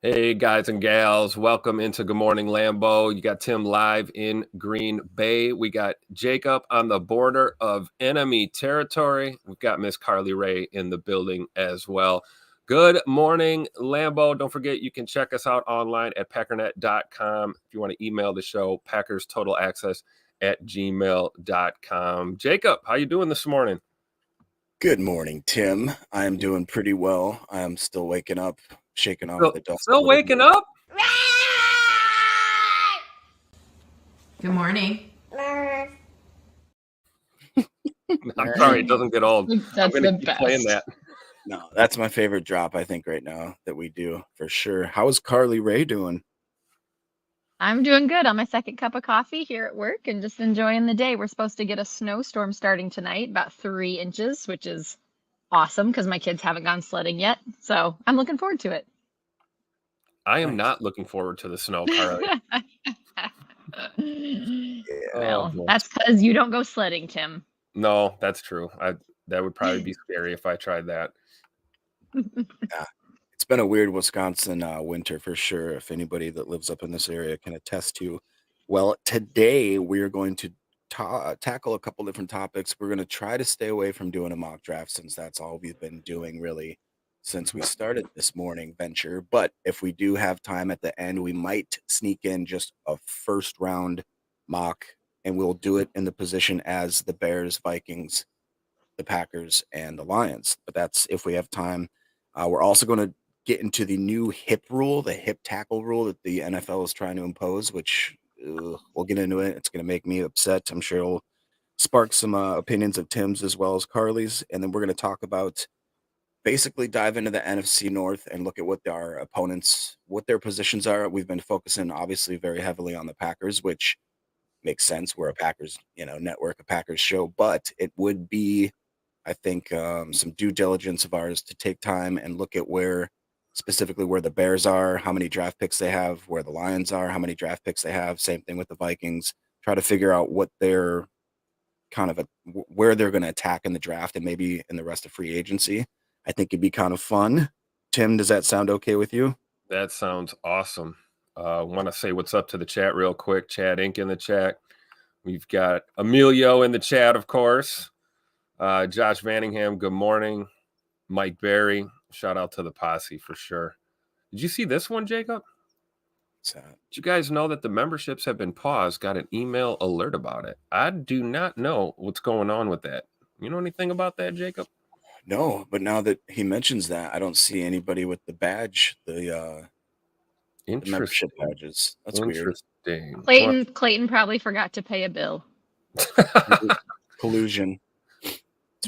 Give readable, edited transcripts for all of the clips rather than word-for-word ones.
Hey, guys and gals, welcome into Good Morning Lambeau. You got Tim live in Green Bay. We got Jacob on the border of enemy territory. We've got Miss Carly Ray in the building as well. Good morning, Lambeau. Don't forget, you can check us out online at packernet.com. If you want to email the show, packerstotalaccess@gmail.com. Jacob, how you doing this morning? Good morning, Tim. I am doing pretty well. I am still waking up, shaking off the dust. Still waking up? Good morning. I'm sorry, it doesn't get old. That's I'm going to the keep best. playing that. No, that's my favorite drop, I think, right now that we do for sure. How is Carly Ray doing? I'm doing good on my second cup of coffee here at work and just enjoying the day. We're supposed to get a snowstorm starting tonight, about 3 inches, which is awesome because my kids haven't gone sledding yet. So I'm looking forward to it. I am not looking forward to the snow, Carly. Well, boy. that's because you don't go sledding, Tim. No, that's true. That would probably be scary if I tried that. Yeah. It's been a weird Wisconsin winter for sure. If anybody that lives up in this area can attest to. Well, today we're going to tackle a couple different topics. We're going to try to stay away from doing a mock draft since that's all we've been doing really since we started this morning venture. But if we do have time at the end, we might sneak in just a first round mock, and we'll do it in the position as the Bears, Vikings, the Packers, and the Lions. But that's if we have time. We're also going to get into the new hip rule, the hip tackle rule that the NFL is trying to impose, which we'll get into it. It's going to make me upset. I'm sure it'll spark some opinions of Tim's as well as Carly's. And then we're going to talk about basically dive into the NFC North and look at what our opponents, what their positions are. We've been focusing obviously very heavily on the Packers, which makes sense. We're a Packers, network, a Packers show, but it would be, I think, some due diligence of ours to take time and look at specifically where the Bears are, how many draft picks they have, where the Lions are, how many draft picks they have. Same thing with the Vikings. Try to figure out what they're where they're going to attack in the draft and maybe in the rest of free agency. I think it'd be kind of fun. Tim, does that sound okay with you? That sounds awesome. Want to say what's up to the chat real quick. Chad Inc. in the chat. We've got Emilio in the chat, of course. Josh Vanningham, good morning. Mike Berry, shout out to the posse for sure. Did you see this one, Jacob? Did you guys know that the memberships have been paused? Got an email alert about it. I do not know what's going on with that. You know anything about that, Jacob? No, but now that he mentions that, I don't see anybody with the badge, the membership badges. That's weird. Clayton probably forgot to pay a bill. Collusion.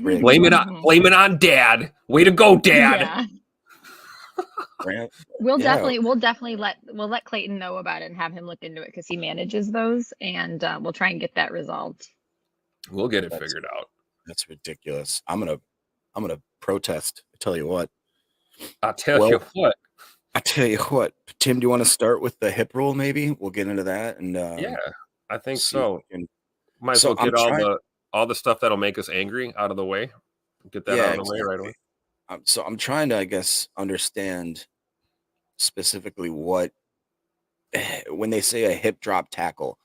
Blame it on Dad. Way to go, Dad. Yeah. We'll definitely let Clayton know about it and have him look into it because he manages those, and we'll try and get that resolved. We'll get it figured out. That's ridiculous. I'm gonna protest. I tell you what. I tell you what. Tim, do you want to start with the hip rule? Maybe we'll get into that. And yeah, I think so. Might as well get all the stuff that'll make us angry out of the way. Get that out of the way right away. So I'm trying to, I guess, understand specifically what when they say a hip drop tackle.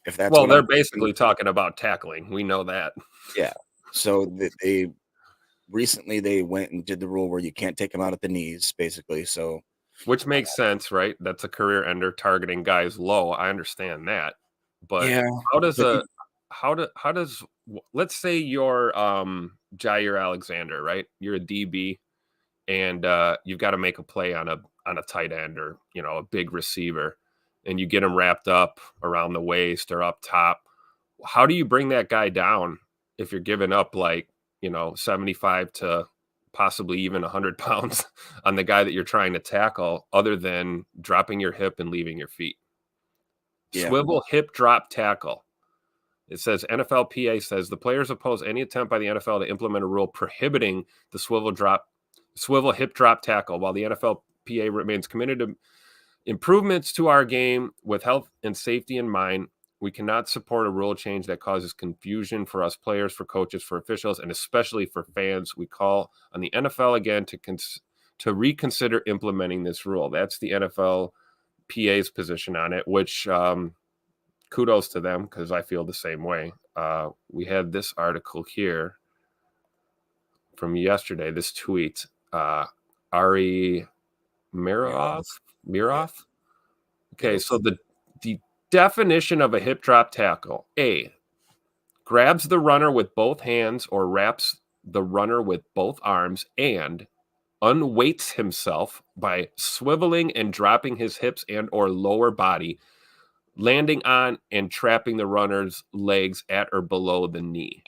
If that's they're basically talking about tackling. We know that. Yeah. So they recently went and did the rule where you can't take them out at the knees, basically. So, which makes sense, right? That's a career ender targeting guys low. I understand that, but how does let's say you're Jair Alexander, right? You're a DB, and you've got to make a play on a tight end or a big receiver, and you get him wrapped up around the waist or up top. How do you bring that guy down if you're giving up 75 to possibly even 100 pounds on the guy that you're trying to tackle, other than dropping your hip and leaving your feet? Yeah. Swivel hip drop tackle. It says NFLPA says the players oppose any attempt by the NFL to implement a rule prohibiting the swivel hip drop tackle, while the NFLPA remains committed to improvements to our game with health and safety in mind. We cannot support a rule change that causes confusion for us players, for coaches, for officials, and especially for fans. We call on the NFL again to to reconsider implementing this rule. That's the NFLPA's position on it, which kudos to them, because I feel the same way. We had this article here from yesterday, this tweet. Ari Miroff? Okay, so the definition of a hip drop tackle: A, grabs the runner with both hands or wraps the runner with both arms and unweights himself by swiveling and dropping his hips and or lower body, landing on and trapping the runner's legs at or below the knee.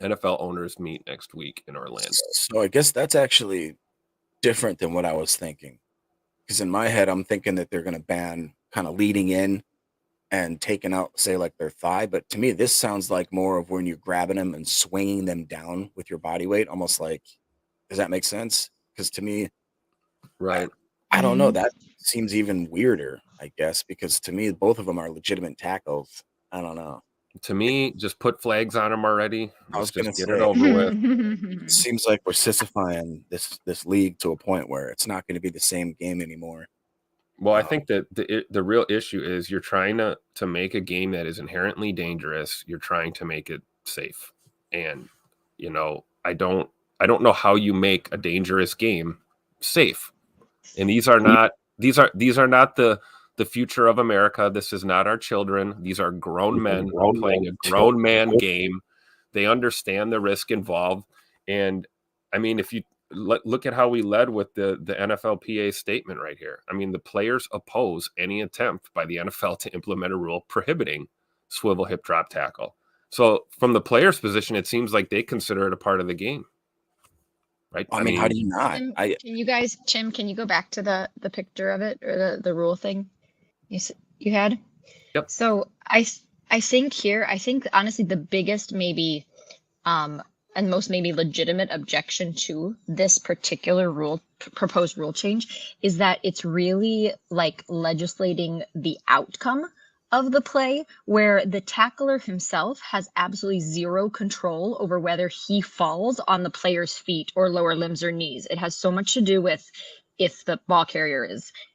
NFL owners meet next week in Orlando. So I guess that's actually different than what I was thinking. Because in my head, I'm thinking that they're going to ban kind of leading in and taking out, say, like their thigh. But to me, this sounds like more of when you're grabbing them and swinging them down with your body weight, almost like, does that make sense? Because to me, right, I don't know. That seems even weirder, I guess, because to me, both of them are legitimate tackles. I don't know. To me, just put flags on them already. I was going to get say, it over with. It seems like we're sissifying this league to a point where it's not going to be the same game anymore. Well, I think that the real issue is you're trying to make a game that is inherently dangerous. You're trying to make it safe, and I don't know how you make a dangerous game safe. And these are not the future of America. This is not our children. These are grown men playing a grown man game. They understand the risk involved, and I mean, if you look at how we led with the NFLPA statement right here. I mean, the players oppose any attempt by the NFL to implement a rule prohibiting swivel hip drop tackle. So from the players' position, it seems like they consider it a part of the game. Right? I mean, how do you not? Tim, can you go back to the picture of it, or the rule thing you had? Yep. So I think honestly the biggest maybe and most maybe legitimate objection to this particular proposed rule change is that it's really like legislating the outcome of the play, where the tackler himself has absolutely zero control over whether he falls on the player's feet or lower limbs or knees. It has so much to do with if the ball carrier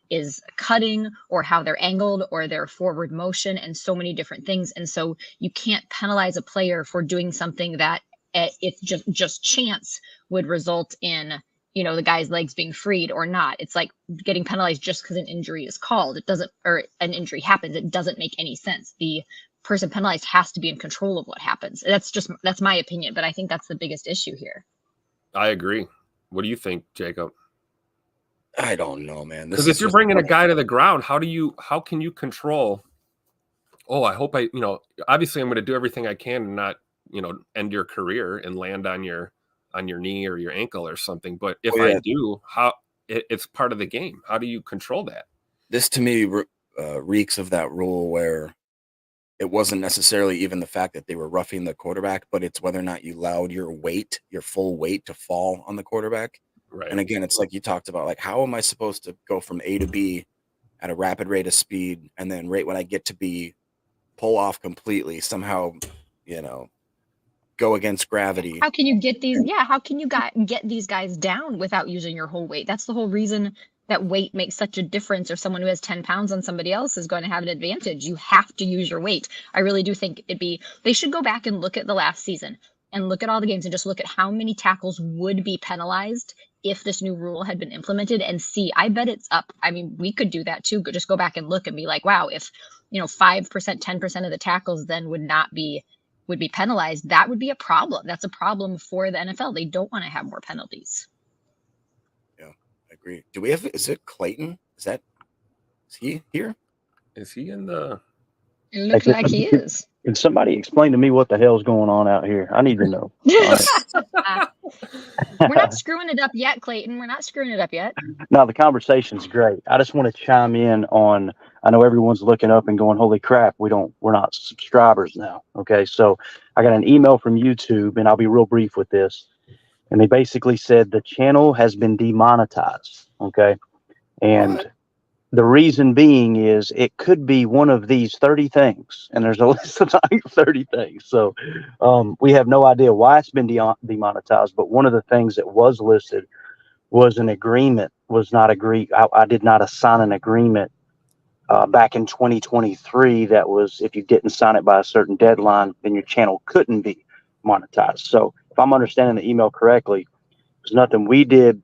is cutting or how they're angled or their forward motion and so many different things. And so you can't penalize a player for doing something that if just chance would result in the guy's legs being freed or not. It's like getting penalized just because an injury is called. It doesn't, or an injury happens. It doesn't make any sense. The person penalized has to be in control of what happens. That's my opinion, but I think that's the biggest issue here. I agree. What do you think, Jacob? I don't know, man. Because if you're bringing a guy to the ground, how can you control? Oh, I hope obviously I'm going to do everything I can and not, end your career and land on your knee or your ankle or something. But if I do, it's part of the game. How do you control that? This to me reeks of that rule where it wasn't necessarily even the fact that they were roughing the quarterback, but it's whether or not you allowed your full weight to fall on the quarterback. Right. And again, it's like you talked about, like, how am I supposed to go from A to B at a rapid rate of speed, and then right when I get to B, pull off completely, somehow, go against gravity? How can you get these? Yeah, how can you get these guys down without using your whole weight? That's the whole reason that weight makes such a difference. Or someone who has 10 pounds on somebody else is going to have an advantage. You have to use your weight. I really do think they should go back and look at the last season and look at all the games and just look at how many tackles would be penalized if this new rule had been implemented and see. I bet it's up. I mean, we could do that too. Just go back and look and be like, wow, if 5%, 10% of the tackles then would be penalized, that would be a problem. That's a problem for the NFL. They don't want to have more penalties. Yeah, I agree. Is it Clayton? Is he here? Is he in the... It looks like he is. Can somebody explain to me what the hell's going on out here? I need to know. We're not screwing it up yet, Clayton. We're not screwing it up yet. No, the conversation's great. I just want to chime in on, I know everyone's looking up and going, holy crap, we're not subscribers now. Okay. So I got an email from YouTube, and I'll be real brief with this. And they basically said the channel has been demonetized. Okay. And What? the reason being is it could be one of these 30 things, and there's a list of 30 things. So we have no idea why it's been demonetized, but one of the things that was listed was an agreement, was not I did not assign an agreement back in 2023 that was, if you didn't sign it by a certain deadline, then your channel couldn't be monetized. So if I'm understanding the email correctly, there's nothing we did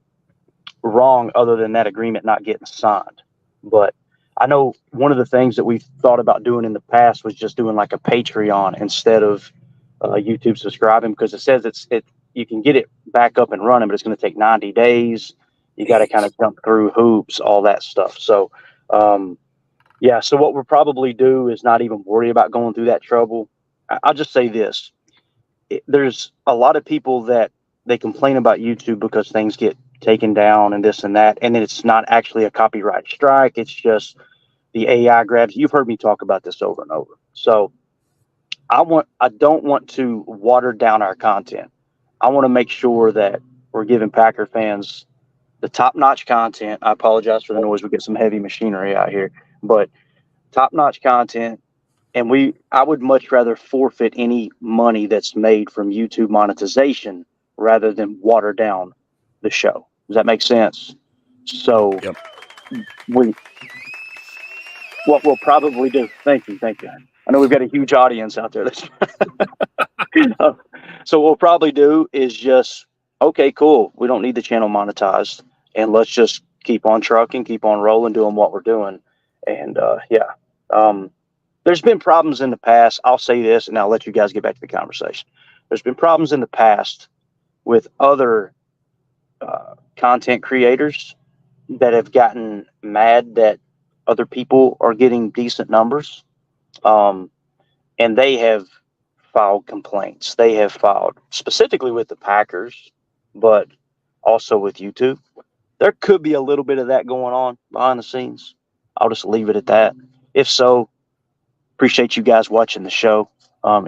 wrong other than that agreement not getting signed. But I know one of the things that we've thought about doing in the past was just doing like a Patreon instead of YouTube subscribing, because it says you can get it back up and running, but it's going to take 90 days. You got to kind of jump through hoops, all that stuff. So yeah, so what we'll probably do is not even worry about going through that trouble. I'll just say this. There's a lot of people that they complain about YouTube because things get taken down and this and that, and it's not actually a copyright strike. It's just the AI grabs. You've heard me talk about this over and over. So I don't want to water down our content. I want to make sure that we're giving Packer fans the top-notch content. I apologize for the noise. We get some heavy machinery out here, but top-notch content. And I would much rather forfeit any money that's made from YouTube monetization rather than water down the show. Does that make sense? So Yep. What we'll probably do. Thank you. I know we've got a huge audience out there. So what we'll probably do is just, okay, cool. We don't need the channel monetized, and let's just keep on trucking, keep on rolling, doing what we're doing. And there's been problems in the past. I'll say this, and I'll let you guys get back to the conversation. There's been problems in the past with other content creators that have gotten mad that other people are getting decent numbers. And they have filed complaints. They have filed specifically with the Packers, but also with YouTube. There could be a little bit of that going on behind the scenes. I'll just leave it at that. If so, appreciate you guys watching the show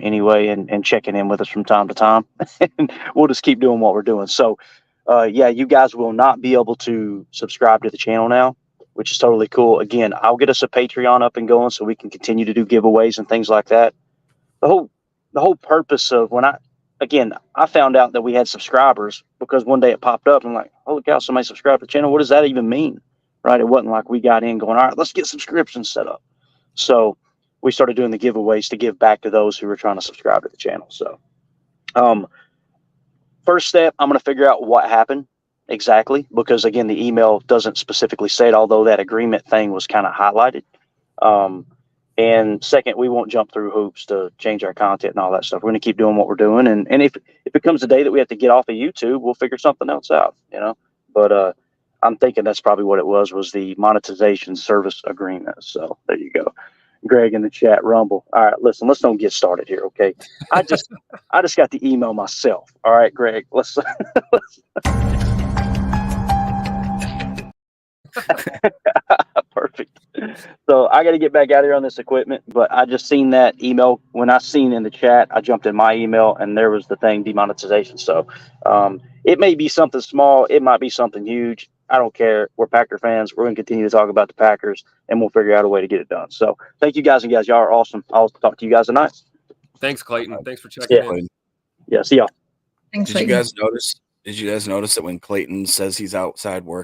anyway, and checking in with us from time to time. And we'll just keep doing what we're doing. So, yeah, you guys will not be able to subscribe to the channel now, which is totally cool. Again, I'll get us a Patreon up and going so we can continue to do giveaways and things like that. The whole purpose of I found out that we had subscribers because one day it popped up. And I'm like, holy cow, somebody subscribed to the channel. What does that even mean? Right? It wasn't like we got in going, all right, let's get subscriptions set up. So we started doing the giveaways to give back to those who were trying to subscribe to the channel. So first step, I'm going to figure out what happened exactly, because again, the email doesn't specifically say it, although that agreement thing was kind of highlighted. And second, we won't jump through hoops to change our content and all that stuff. We're going to keep doing what we're doing. And if it comes a day that we have to get off of YouTube, we'll figure something else out, but I'm thinking that's probably what it was the monetization service agreement. So there you go. Greg in the chat, Rumble. All right, listen, let's don't get started here, okay? I just got the email myself. All right, Greg, let's Perfect. So I got to get back out here on this equipment, but I just seen that email. When I seen in the chat, I jumped in my email and there was the thing, demonetization. So it may be something small. It might be something huge. I don't care. We're Packer fans. We're going to continue to talk about the Packers, and we'll figure out a way to get it done. So thank you guys, and guys, y'all are awesome. I'll talk to you guys tonight. Thanks, Clayton. Thanks for checking in. Yeah, see y'all. Thanks, Did you guys notice that when Clayton says he's outside work,